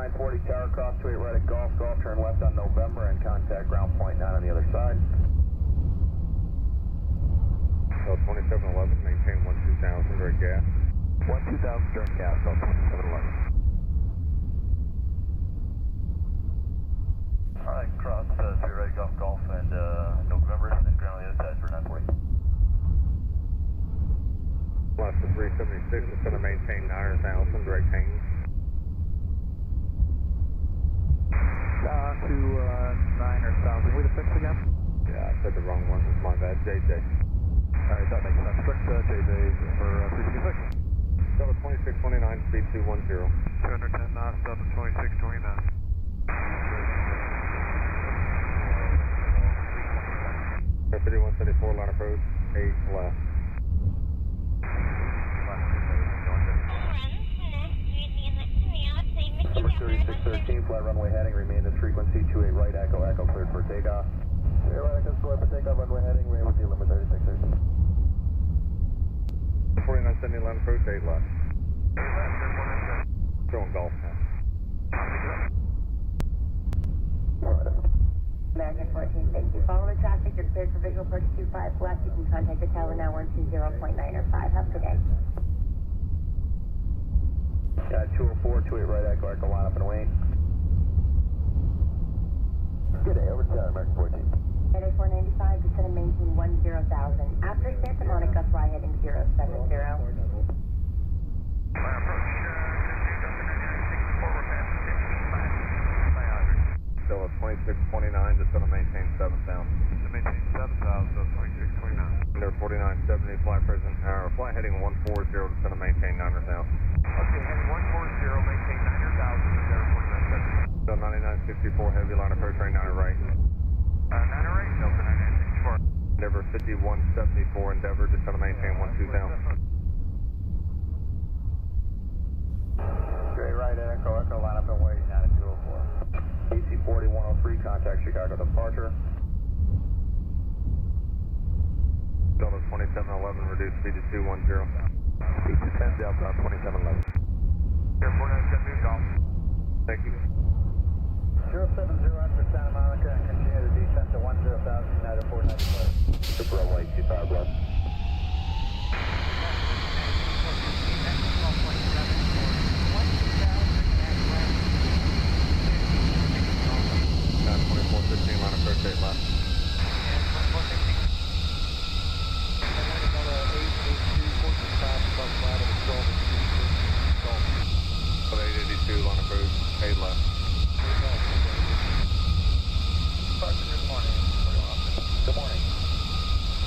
2940 tower cross 28 right at Golf, turn left on November and contact ground point 9 on the other side. So 2711, maintain 12000, direct gas. 12000 direct gas, so 2711. Alright, cross 3 right Golf and November and then ground on the other side for 940. Plus the 376 is going to maintain 9000, direct hang. To 9,000. We the fix again? Yeah, I said the wrong one. It's my bad. JJ. Alright, that makes sense. Fix JJ for 366. Delta 2629, speed 210. 210 knots, Delta 2629. 3174, line approach, 8 left. Number 3613, fly runway heading, remain this frequency, 28 right, echo, cleared for takeoff. 28 right, echo, cleared for takeoff, runway heading, remain with you, limit 3613. 4970, line approach, 8 left. Showing Golf now. American 14, thank you. Follow the traffic, you're cleared for visual approach 25 left. You can contact the tower now 120.9 or 5. Have a good day. 204, 28 right, echo, line up and wait. Good day, over to tower, American 14. At 495, descend and maintain 10,000. After Santa Monica, fly heading 070. Still at 2629, just going to maintain 7000. To maintain 7,000, so 2629. Under 4970, fly heading 140, just going to maintain 900,000. Okay, heading 140, maintain 900,000, Endeavor 4970. So 9964, heavy line approach, right 9 right. 9 right, Delta 9964. Endeavor 5174, Endeavor, just going to maintain 12000. Straight right, echo, line up and wait, 9204. AC 4103, contact Chicago departure. Delta 2711, reduce speed to 210. AC 10 Delta 2711. Air 4970, Golf. Thank you. 070 after Santa Monica and continue the descent to 10,000, United 495. Super runway 25 left. Line approach, 8 left. So 882, line approach, 8 left. Good morning.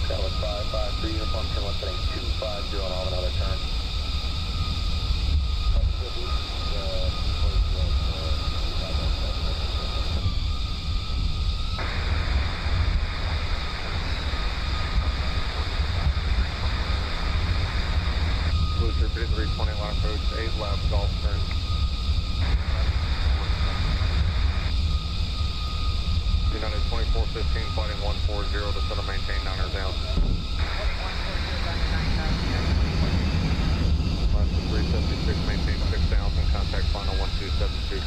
Dallas 553, uniform turn left heading 250 on all another turn. Booster 5320, line approach, 8 left, Golf turn. United 2415, fighting 140, just going to maintain 900,000. Last 376, maintain 6,000, contact final 12725.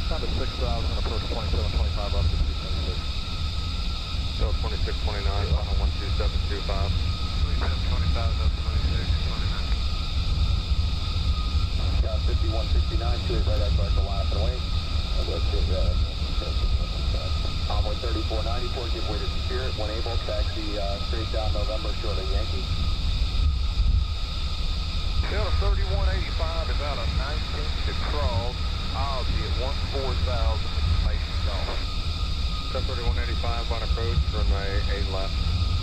Down to 6,000, approach 2725 up to 276. So 2629, final 12725. 2725, up 2629. 5169, 28 right, echo, line up and wait. Envoy 3494, give way to Spirit, when able, taxi straight down November, short of Yankee. Delta 3185 is out of 19th to cross. I'll be at 14,000 information Golf. Delta 3185, line approach, runway 8 left.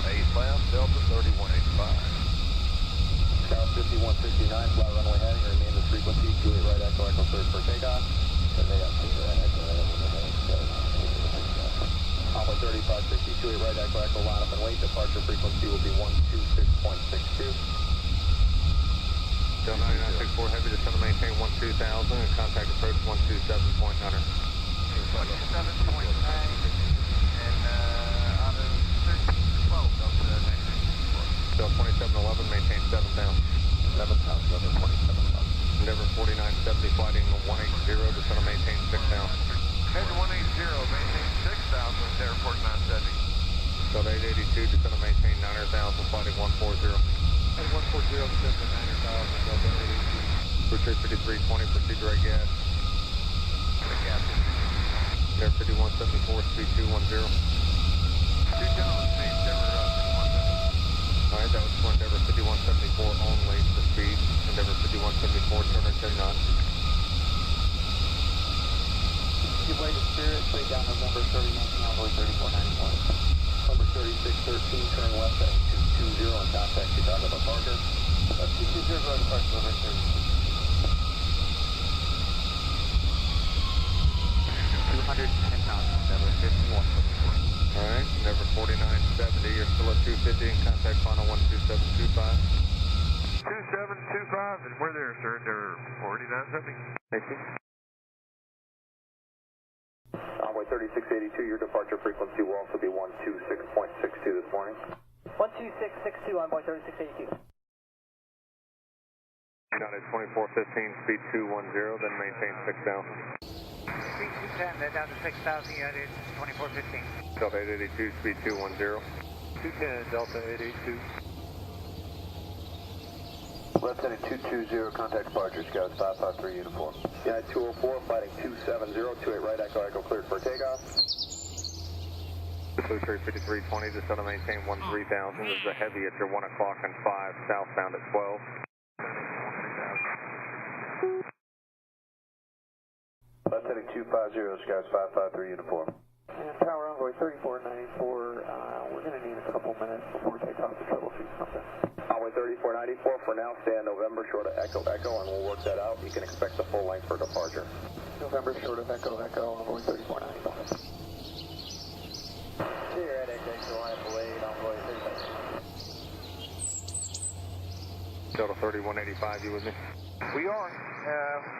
8 left, Delta 3185. South 5169, fly runway heading, remain this frequency, 28 right, echo, cleared for takeoff. Alpha 3560, 28 right, echo, line up and wait, departure frequency will be 126.62. Delta 9964, heavy, just going to maintain 12,000 and contact approach 127.9. 27.9 and out of 13 to 12, Delta 9964. Delta 2711, maintain 7,000. 7,000, 27,000. Endeavor Endeavor 4970, flighting 180, descend and maintain 6 now. Head 180, maintain 6,000, Endeavor 4970. Delta 882, descend and maintain 900,000, flighting 140. Head 140, descend to 900,000, Delta 882. Retreat 5320, proceed direct gas. Endeavor 5174, speed 210. Two gentlemen, Endeavor 5170. Alright, that was for Endeavor 5174 only, the speed. Endeavor 5174, turn and 10 knots. Give way to Spirit, straight down November 31, Cowboy 3491. Number 3613, turn left at 220 and contact Chicago departure. 220 going to departure, November 36. 210,000, Endeavor 5174. Alright, Endeavor 4970, you're still at 250 and contact final 12725. 2725, and we're there, sir. Endeavor 4970. Thank you. Envoy 3682, your departure frequency will also be 126.62 this morning. 12662, Envoy 3682. United 2415, speed 210, then maintain 6,000. Speed 210, then down to 6,000, United 2415. Delta 882, speed 210. 210, Delta 882. Left heading 220, contact departure, Scouts 553 uniform. United 204, fighting 270, 28 right, echo, echo, cleared for takeoff. Blue Tree 5320, descend and maintain 13,000. This is a heavy at your 1 o'clock and 5, southbound at 12. Left heading 250, Scouts 553 uniform. And Tower Envoy 3494, we're going to need a couple minutes before we take off to troubleshoot something. Envoy 3494, for now, stay on November, short of echo, echo, and we'll work that out. You can expect the full length for departure. November short of echo, echo, Envoy 3494. Clear at echo, line delayed, Envoy 35. Delta 3185, you with me? We are.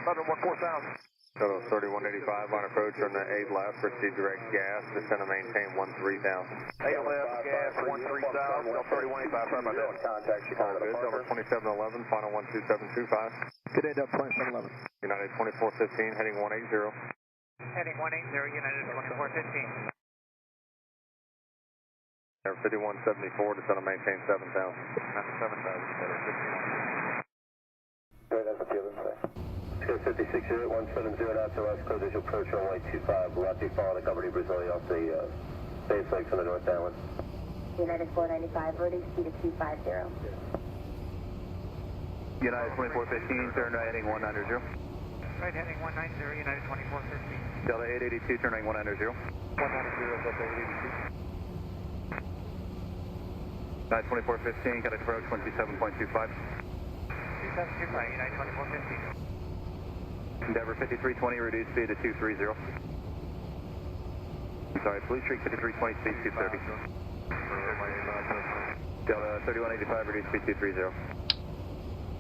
About 14000. Delta 3185 on approach on the 8 left, proceed direct gas, descend and maintain 13,000. 8 left, gas, 13000, Delta 3185, sorry about that. Contact Chicago Good, Delta departure. 2711, final 12725. Good day, Delta 2711. United 2415, heading 180. Heading 180, United 2415. Air 5174, descend and maintain 7,000. That's 7,000, Right, that's what the other say. 56 170 knots to west, clear visual approach runway 25, left, follow the cover to Brazil, off the base lakes on the North Island. United 495, reduce speed to 250. United 2415, turn right heading 190. Right heading 190, United 2415. Delta 882, turn right 190. 190, Delta 882. United 2415, got approach 127.25. 2725, United 2415. Endeavor 5320, reduce speed to 230. Sorry, Blue Streak 5320, speed 230. Delta 3185, reduce speed 230.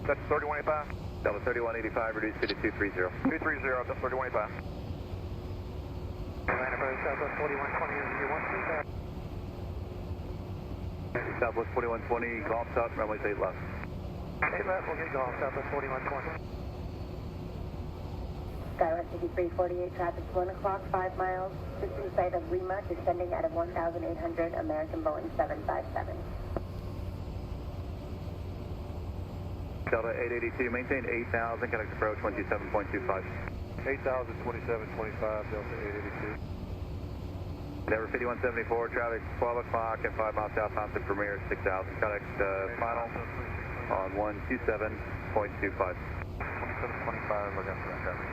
That's 3185? Delta 3185, reduce speed to 230. 230, Delta 3185. Atlanta Road, Southwest 4120, Southwest 4120, golf top, runway 8 left. 8 left, we'll get golf, Southwest 4120. Skywest 5348, traffic 1 o'clock, 5 miles, system site of Lima, descending out of 1,800, American Boeing 757. Delta 882, maintain 8,000, connect approach 127.25. 8,000, 2725, Delta 882. Endeavor 5174, traffic 12 o'clock at 5 miles south, Thompson Premier 6,000. Connect final on 127.25. 2725, look out for that traffic.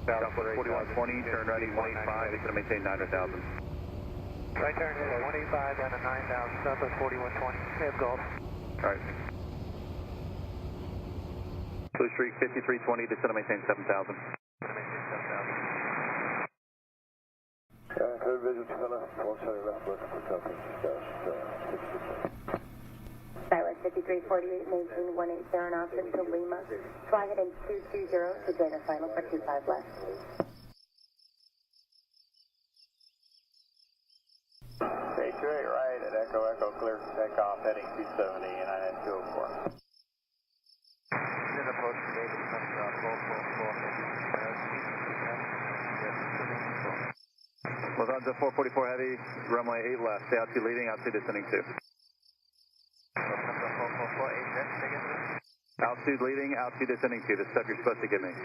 Southwest 4120, turn right 185, it's going to maintain 900,000. Right turn at 185 down to 9,000, Southwest 4120. They have golf. Alright. Blue Streak 5320, descend and maintain 7,000. Clear vision to the left, 170 left, left for company, Skywest 5348, maintain 180 knots into Lima. Fly heading 220 to join the final for 25 left. Hey, right, right at Echo Echo, clear for takeoff, heading 270, and I had 204. Then approach the gate, comes 444 heavy. Lufthansa 444 heavy, runway 8 left, stay altitude leading, altitude descending 2. Lufthansa 444, 8 left, again. Altitude leading, altitude descending 2, the stuff you're supposed to give me.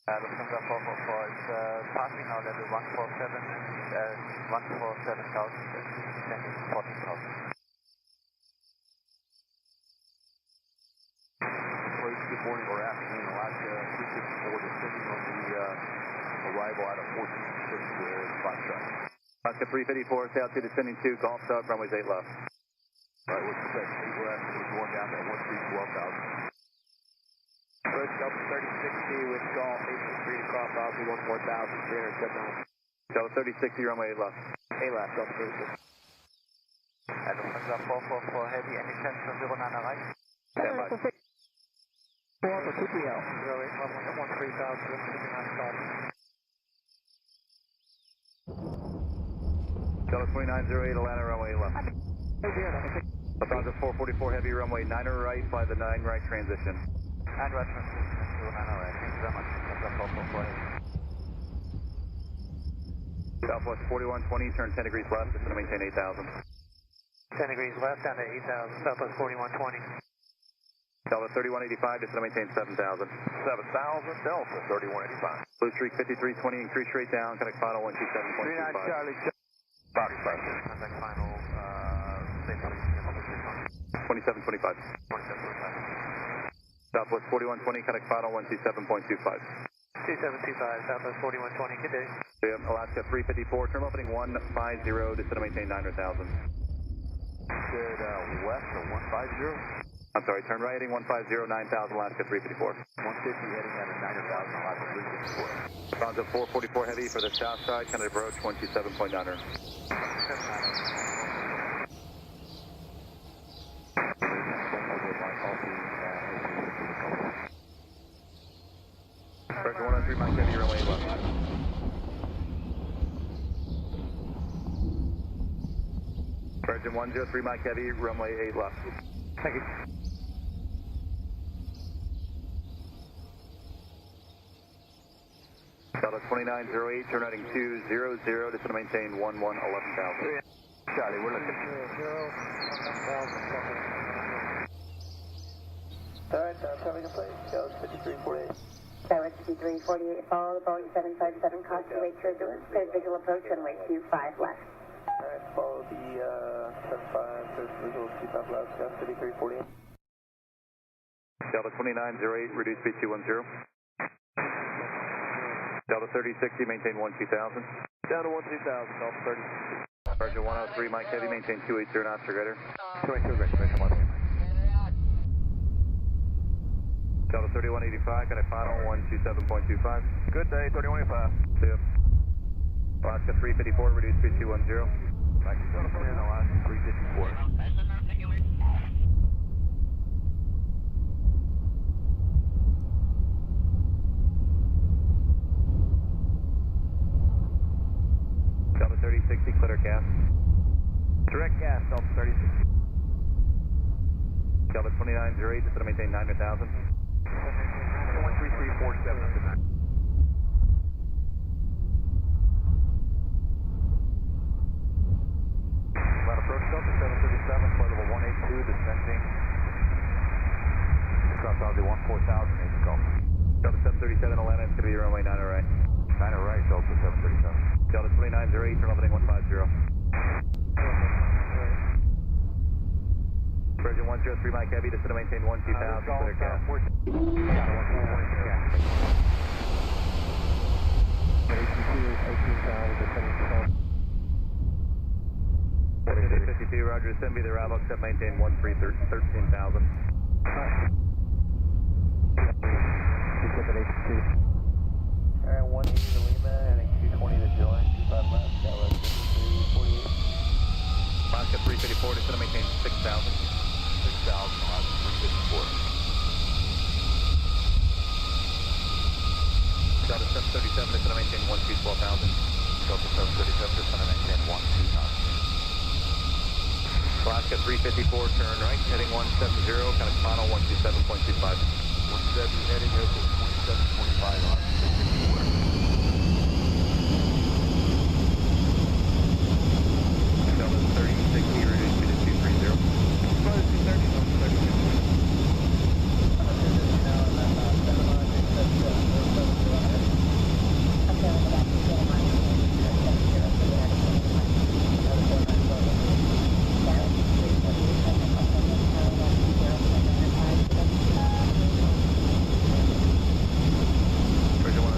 Lufthansa 444 is passing now level 147, 147,000, descending 14,000. Good morning or afternoon, Alaska 354, descending on the arrival out of 1460 to Air Foxtrot. Alaska 354, stay altitude descending 2, Golf Sub, runways 8 left. All right, what's the set? We're going down to 1312,000. Approach Delta 3060 with Golf 823 to cross altitude 14,000, 379. Delta 3060, runway 8 left. 8 left, Delta 3060. Lufthansa 444 heavy, any sense from 09 erreicht? Stand by. 4 for TPL. 08113,000, descending on stop. Delta 2908, Atlanta, runway 8 left. Lufthansa 444 heavy, runway 9 right, fly the 9 right transition. 9 right transition, 09 erreicht. Thank you very much, Lufthansa 444 heavy. Southwest 4120, turn 10 degrees left, just going to maintain 8,000. 10 degrees left, down to 8,000, Southwest 4120. Delta 3185, just going to maintain 7,000. 7,000, Delta 3185. Blue Streak 5320, increase rate down, connect final 127.25. 39 Charlie, Box pressure. contact final, safely, 2725. 2725. Southwest 4120, connect final 127.25. 2725, Southwest 4120, good day. Alaska 354, term opening 150, just going to maintain 900,000. Said west of 150. I'm sorry, turn right heading 150, 9,000, Alaska 354. 150 heading out of 9,000, Alaska 354. Lufthansa 444 heavy for the south side, tentative approach 27.9. Virgin 103, Mike Heavy, runway 8 left. Virgin 103, Mike Heavy, runway 8 left. Thank you. Delta 2908, turn heading 200, just going to maintain 11,000. Charlie, we're looking. 11,000. All right, coming in place. Go 5348. Southwest 5348, follow the Boeing 757, caution wait turbulence, clear visual approach, runway 25 left. All right, follow the 75, there's visual 25 left, South 5348. Delta 2908, reduce speed 210. Delta 3060, maintain 12,000. Down to 12,000, Delta 3060. Virgin 103, Mike Heavy, maintain 280 knots or greater. 22 great, Virgin 103. Delta 3185, connect final 127.25. Good day, 3185. See ya. Alaska 354, reduce speed 210. Back to Alaska 354. Delta 3060, clear gas. Direct gas, Delta 3060. Delta 2908, just going to maintain 900,000. 13347 at the time. Line approach Delta 737, flight level 182, descending. Cross altitude 14,000, Ace Gulf. Delta 737, Atlanta, it's going to be runway 9 right. 9 right, Delta 737. Delta 2908, turn opening 150. Virgin 103, Mike Heavy, just going to maintain 12,000, clear gas. 52, Roger, send me the arrival, except maintain 13,000. Alright, 180 to Lima, heading 220 to join, 25 left, Southwest 5348. Alaska 354, just going to maintain 6,000. 6,000, Alaska 354. Delta 737, just going to maintain 12,000. Delta 737, just want to maintain 12 knots. Alaska 354, turn right, heading 170, kind of final 127.25. 170 heading over 27.25 on 354. Delta 3060, reduced to 230. Probably 230, Delta 3060. Bridge 1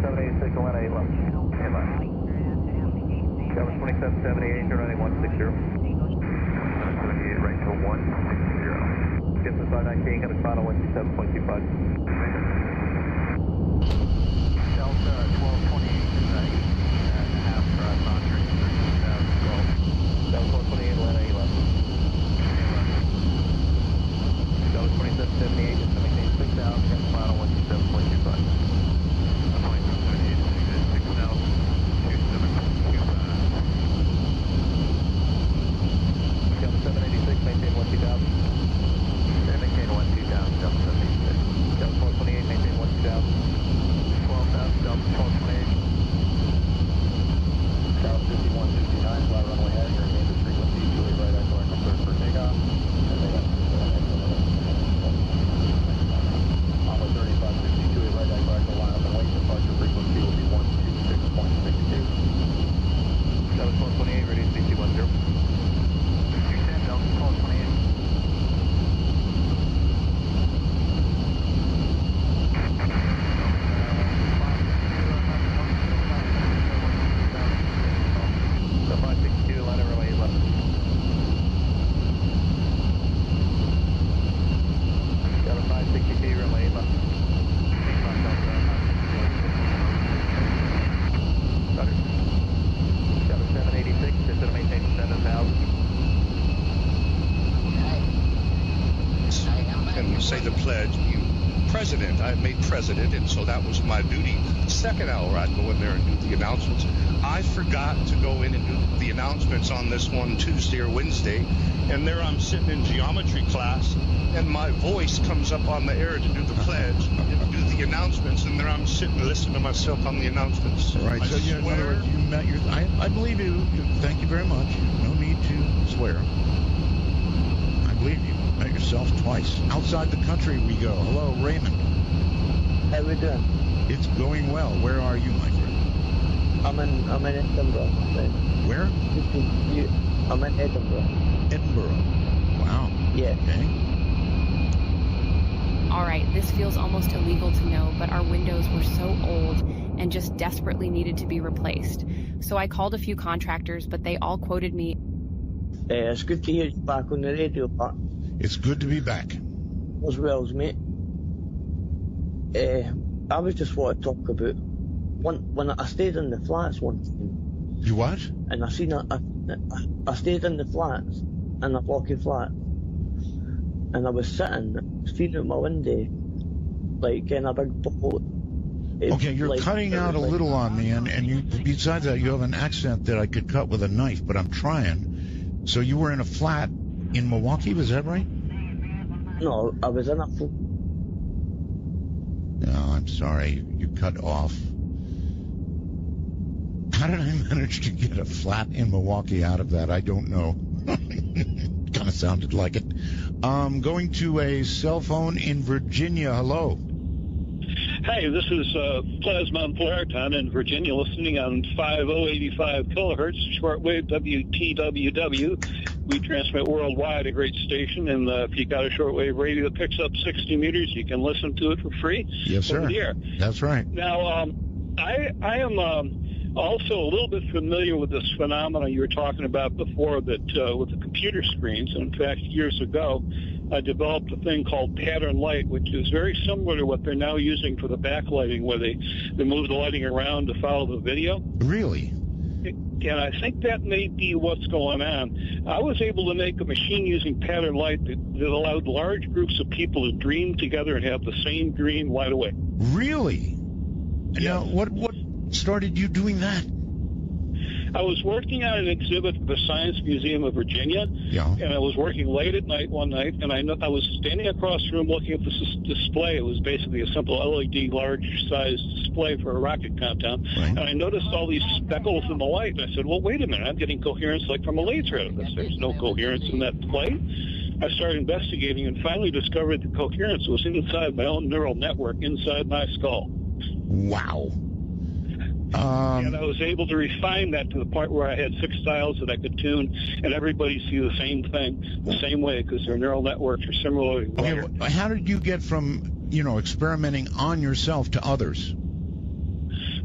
2786, Atlanta 8 left. Tower 2778, you're running 160. 78 right to 160. Get the 519, got a final 127.25. Delta 1228 tonight, and half cross entering 13,000 Gulf. Delta 1228, Atlanta 8 left. Delta 2778, just maintain 6,000, got the final 127.25. 2778, 6,000, 2725. Delta 786, maintain 12000. Maintain 12000, Delta 786. Delta 1228, maintain 12000. 12,000, Delta 1228. South 5159, fly runway heading, remain the frequency, Julie right at going from third for takeoff. And they got on the 3560, Julie right at going to line up and wait, departure frequency will be 126.62. Delta 1228, ready to CC 10. 210, Delta 1228. The 562, Atlanta runway 8 left. Delta 562, runway 8 left. Roger. Delta 786, just to maintain 7,000. And say the pledge. President, I made president, and so that was my duty. The second hour, I'd go in there and do the announcements. I forgot to go in and do the announcements on this one Tuesday or Wednesday, and there I'm sitting in geometry class, and my voice comes up on the air to do the pledge and do the announcements, and there I'm sitting listening to myself on the announcements. Right, so in other words, you met your... I believe you. Thank you very much. No need to swear. I believe you. Met yourself twice. Outside the country we go. Hello, Raymond. How we doing? It's going well. Where are you, my friend? I'm in Edinburgh, my friend. Where? I'm in Edinburgh. Edinburgh. Wow. Yeah. Okay. All right, this feels almost illegal to know, but our windows were so old and just desperately needed to be replaced. So I called a few contractors, but they all quoted me. It's good to hear you back on the radio, Pat. It's good to be back. As well as mate. I was just want to talk about when I stayed in the flats one time. You what? And I stayed in the flats, in a blocky flat, and I was sitting out my window, like in a big boat. Okay, you're like, cutting out a little on me, and you, besides that, you have an accent that I could cut with a knife, but I'm trying. So you were in a flat in Milwaukee, was that right? No, I was in a flat. No, I'm sorry, you cut off. How did I manage to get a flat in Milwaukee out of that? I don't know. Kind of sounded like it. Going to a cell phone in Virginia. Hello. Hi, this is Plasma and Polariton in Virginia, listening on 5085 kilohertz, shortwave WTWW. We transmit worldwide, a great station, and if you got a shortwave radio that picks up 60 meters, you can listen to it for free. Yes, sir. Over the air. That's right. Now, I am also a little bit familiar with this phenomenon you were talking about before, that with the computer screens. And in fact, years ago, I developed a thing called pattern light, which is very similar to what they're now using for the backlighting, where they move the lighting around to follow the video. Really? And I think that may be what's going on. I was able to make a machine using pattern light that allowed large groups of people to dream together and have the same dream right away. Really? Yeah. Now, what started you doing that? I was working on an exhibit at the Science Museum of Virginia, and I was working late at night one night, and I was standing across the room looking at this display. It was basically a simple LED large-sized display for a rocket countdown, and I noticed all these speckles in the light, and I said, well, wait a minute, I'm getting coherence like from a laser out of this. There's no coherence in that display. I started investigating and finally discovered the coherence was inside my own neural network inside my skull. Wow. And I was able to refine that to the point where I had 6 dials that I could tune, and everybody see the same thing the same way because their neural networks are similarly wired. Okay, how did you get from, experimenting on yourself to others?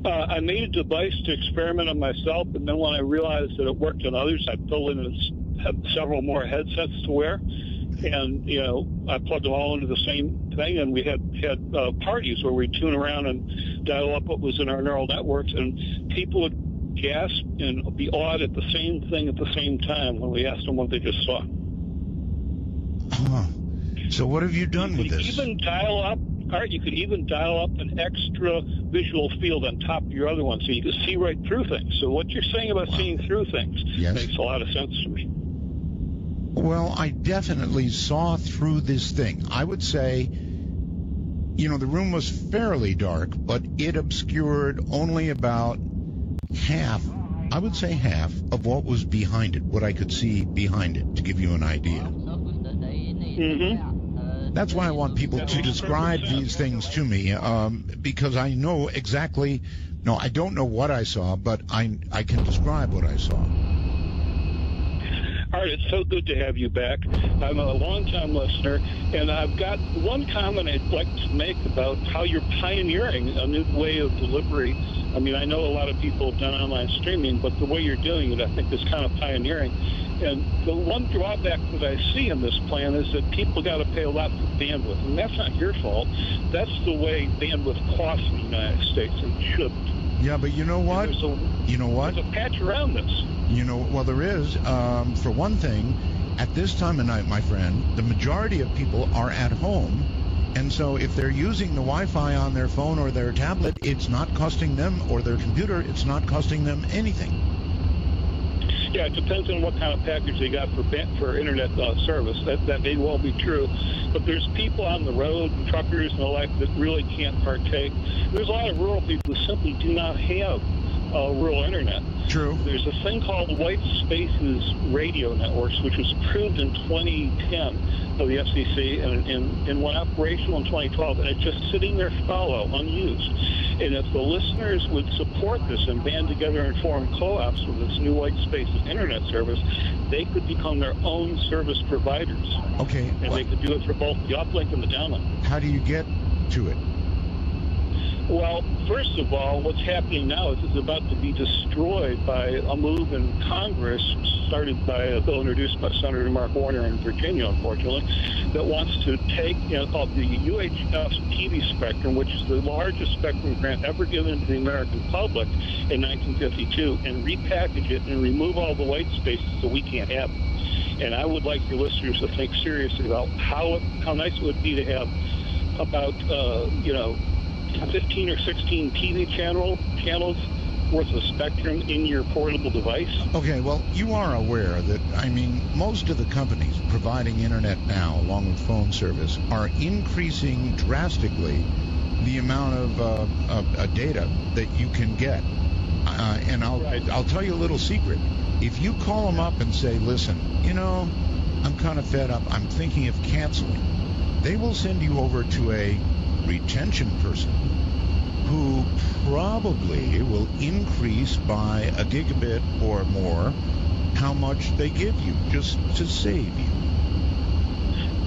I made a device to experiment on myself, and then when I realized that it worked on others, I built in several more headsets to wear. And, you know, I plugged them all into the same thing, and we had parties where we'd tune around and dial up what was in our neural networks, and people would gasp and be awed at the same thing at the same time when we asked them what they just saw. Huh. So what have you done with this? Even dial up, Art, you could even dial up an extra visual field on top of your other one so you could see right through things. So what you're saying about seeing through things makes a lot of sense to me. Well, I definitely saw through this thing. I would say, you know, the room was fairly dark, but it obscured only about half, I would say half, of what was behind it, what I could see behind it, to give you an idea. Mm-hmm. That's why I want people to describe these things to me, because I know exactly, no, I don't know what I saw, but I can describe what I saw. Art, it's so good to have you back. I'm a long-time listener, and I've got one comment I'd like to make about how you're pioneering a new way of delivery. I mean, I know a lot of people have done online streaming, but the way you're doing it, I think, is kind of pioneering. And the one drawback that I see in this plan is that people got to pay a lot for bandwidth, and that's not your fault. That's the way bandwidth costs in the United States, and it shouldn't. Yeah, but you know what? You know what? There's a patch around this. You know, well, there is. For one thing, at this time of night, my friend, the majority of people are at home. And so if they're using the Wi-Fi on their phone or their tablet, it's not costing them, or their computer, it's not costing them anything. Yeah, it depends on what kind of package they got for internet service. That may well be true. But there's people on the road, and truckers and the like, that really can't partake. There's a lot of rural people who simply do not have rural internet. True. There's a thing called White Spaces Radio Networks, which was approved in 2010 of the FCC and went operational in 2012, and it's just sitting there fallow, unused. And if the listeners would support this and band together and form co-ops with this new White Spaces internet service, they could become their own service providers. Okay. And they could do it for both the uplink and the downlink. How do you get to it? Well, first of all, what's happening now is it's about to be destroyed by a move in Congress started by a bill introduced by Senator Mark Warner in Virginia, unfortunately, that wants to take, called the UHF TV spectrum, which is the largest spectrum grant ever given to the American public in 1952, and repackage it and remove all the white spaces so we can't have it. And I would like your listeners to think seriously about how nice it would be to have about, 15 or 16 TV channels worth of spectrum in your portable device. Okay, well, you are aware that, I mean, most of the companies providing internet now, along with phone service, are increasing drastically the amount of data that you can get. And I'll tell you a little secret. If you call them up and say, listen, I'm kind of fed up, I'm thinking of canceling, they will send you over to a retention person who probably will increase by a gigabit or more how much they give you just to save you.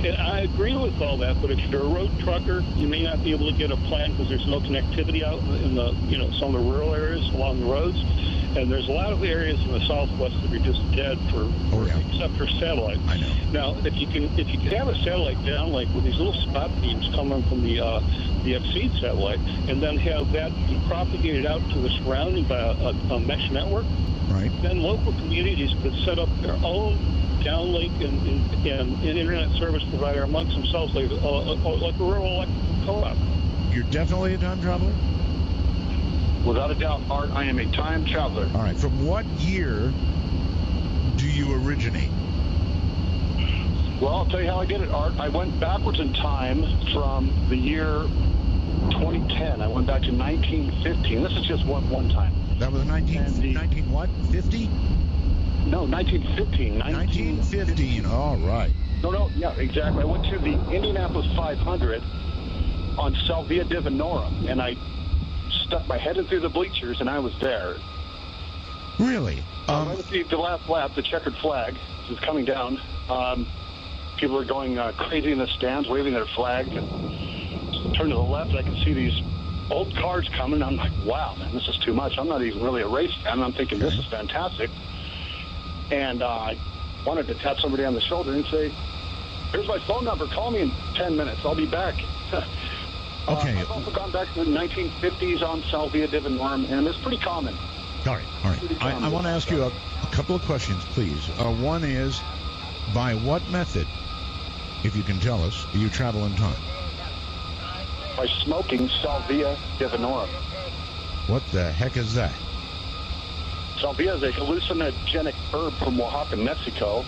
And I agree with all that, but if you're a road trucker, you may not be able to get a plan because there's no connectivity out in the some of the rural areas along the roads. And there's a lot of areas in the Southwest that are just dead except for satellite. I know. Now, if you can have a satellite downlink with these little spot beams coming from the Exceed satellite, and then have that be propagated out to the surrounding by a mesh network, right? Then local communities could set up their own downlink and internet service provider amongst themselves, like a rural electric co-op. You're definitely a time traveler? Without a doubt, Art, I am a time traveler. All right. From what year do you originate? Well, I'll tell you how I did it, Art. I went backwards in time from the year 2010. I went back to 1915. This is just one time. That was 19 what? 50? No, 1915. 1915. All right. No, yeah, exactly. I went to the Indianapolis 500 on Salvia Divinorum, and I stuck my head in through the bleachers, and I was there. Really? Right at the last lap, the checkered flag is coming down. People are going crazy in the stands, waving their flag. And turn to the left, I can see these old cars coming. I'm like, wow, man, this is too much. I'm not even really a race fan. I'm thinking this is fantastic. And I wanted to tap somebody on the shoulder and say, here's my phone number. Call me in 10 minutes. I'll be back. Okay. I've also gone back to the 1950s on Salvia divinorum, and it's pretty common. All right. I want to ask you a couple of questions, please. One is, by what method, if you can tell us, do you travel in time? By smoking Salvia divinorum. What the heck is that? Salvia is a hallucinogenic herb from Oaxaca, Mexico.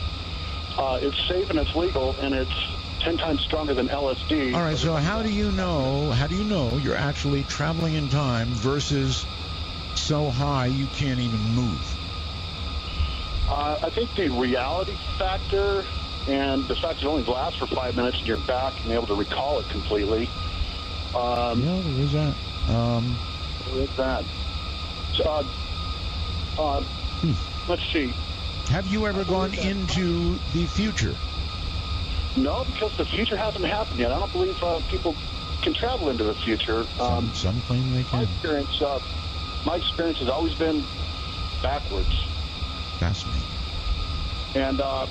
It's safe and it's legal, and it's 10 times stronger than LSD. All right, so how do you know you're actually traveling in time versus so high you can't even move? I think the reality factor and the fact it only lasts for 5 minutes and you're back and able to recall it completely. Yeah, there is that. There is that. Let's see. Have you ever gone into the future? No, because the future hasn't happened yet. I don't believe people can travel into the future. Some claim they can. My experience has always been backwards. Fascinating. And I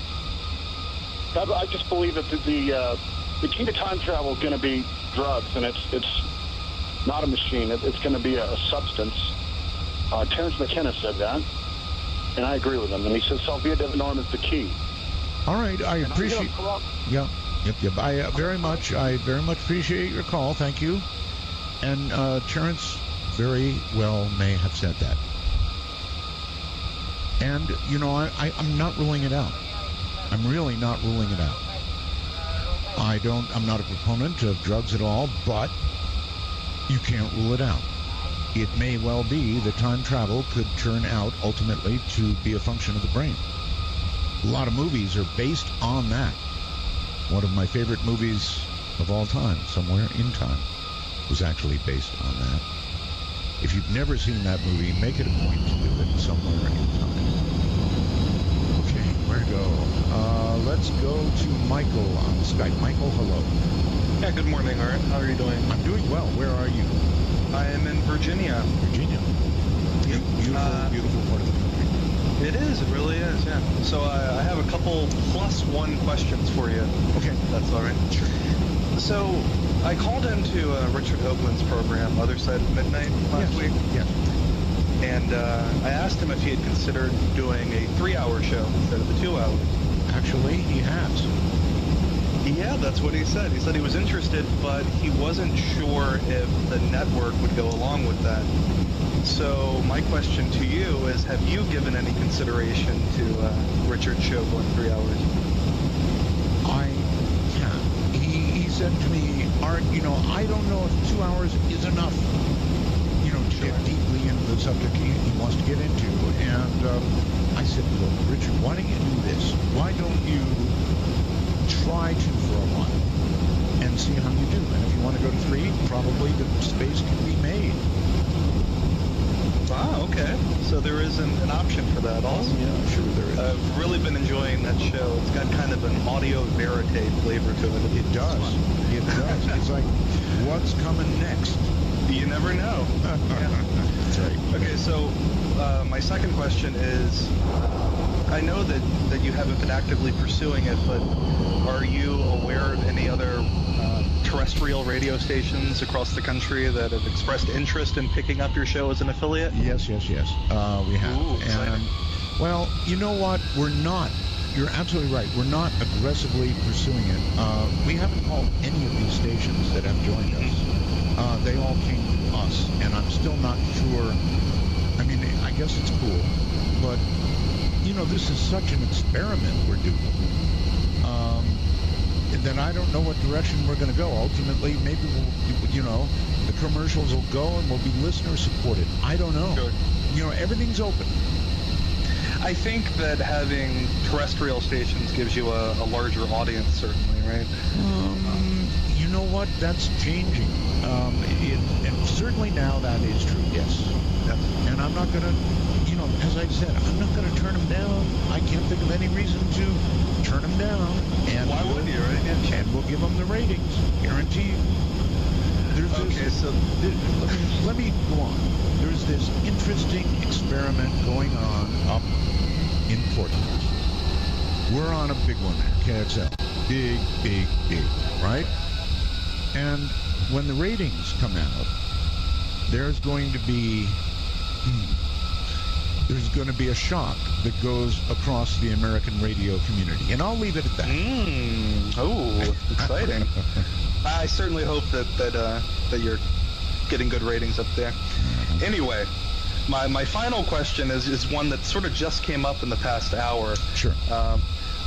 just believe that the key to time travel is going to be drugs, and it's not a machine. It's going to be a substance. Terence McKenna said that, and I agree with him. And he says Salvia divinorum is the key. All right, I appreciate. Yep. I very much appreciate your call. Thank you. And Terence very well may have said that. And I'm not ruling it out. I'm really not ruling it out. I'm not a proponent of drugs at all, but you can't rule it out. It may well be that time travel could turn out ultimately to be a function of the brain. A lot of movies are based on that. One of my favorite movies of all time, Somewhere in Time, was actually based on that. If you've never seen that movie, make it a point to do it Somewhere in Time. Okay, where to go? Let's go to Michael on Skype. Michael, hello. Yeah, good morning, Art. How are you doing? I'm doing well. Where are you? I am in Virginia. Virginia. Beautiful part of the country. It is. It really is, yeah. So I have a couple +1 questions for you. Okay. That's all right. Sure. So I called into Richard Hoagland's program, Other Side of Midnight, last week. Yes. And I asked him if he had considered doing a 3-hour show instead of the 2 hours. Actually, he has. Yeah, that's what he said. He said he was interested, but he wasn't sure if the network would go along with that. So my question to you is, have you given any consideration to Richard's show going 3 hours? I can't. He said to me, Art, I don't know if 2 hours is enough, to get deeply into the subject he wants to get into. And I said, look, Richard, why don't you do this? Why don't you try to for a while and see how you do? And if you want to go to 3, probably the space can be made. Ah, okay. So there is an option for that also. Oh, yeah, sure there is. I've really been enjoying that show. It's got kind of an audio verite flavor to it. It does. It does. It's like, what's coming next? You never know. Yeah. That's right. Okay, so my second question is, I know that you haven't been actively pursuing it, but are you aware of any other terrestrial radio stations across the country that have expressed interest in picking up your show as an affiliate? Yes. We have. Ooh, and, well, you know what? We're not. You're absolutely right. We're not aggressively pursuing it. We haven't called any of these stations that have joined us. They all came to us, and I'm still not sure. I mean, I guess it's cool, but this is such an experiment we're doing. Then I don't know what direction we're going to go. Ultimately, maybe we'll, the commercials will go and we'll be listener supported. I don't know. Sure. Everything's open. I think that having terrestrial stations gives you a larger audience, certainly, right? You know what? That's changing. And certainly now that is true, yes. And I'm not going to, as I said, I'm not going to turn them down. I can't think of any reason to turn them down. And why would you, right? And we'll give them the ratings, guaranteed. Let me go on. There's this interesting experiment going on up in Portland. We're on a big one there, KXL. Big, right? And when the ratings come out, there's going to be a shock that goes across the American radio community. And I'll leave it at that. Oh, exciting. I certainly hope that you're getting good ratings up there. Anyway, my final question is one that sort of just came up in the past hour. Sure.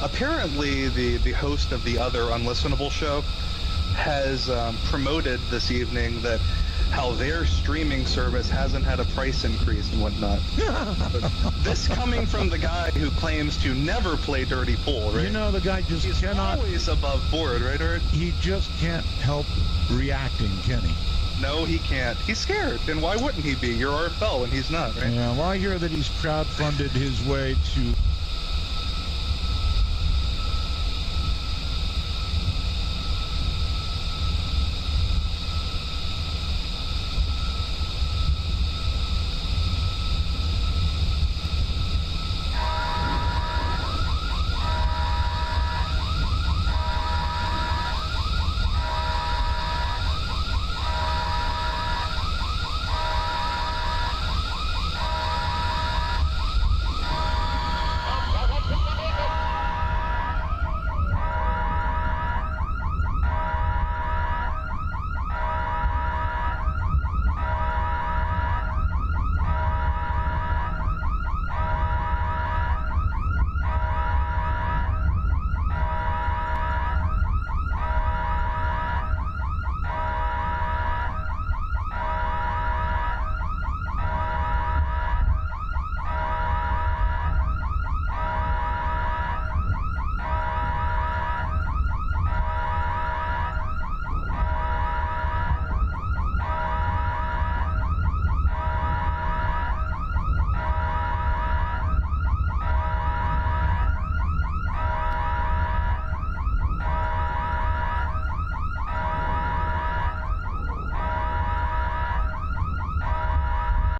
Apparently, the host of the other Unlistenable show has promoted this evening that how their streaming service hasn't had a price increase and whatnot. This coming from the guy who claims to never play dirty pool, right? You know, the guy just He's cannot... always above board, right, Art? He just can't help reacting, can he? No, he can't. He's scared, and why wouldn't he be? You're RFL, and he's not, right? Yeah, well, I hear that he's crowdfunded his way to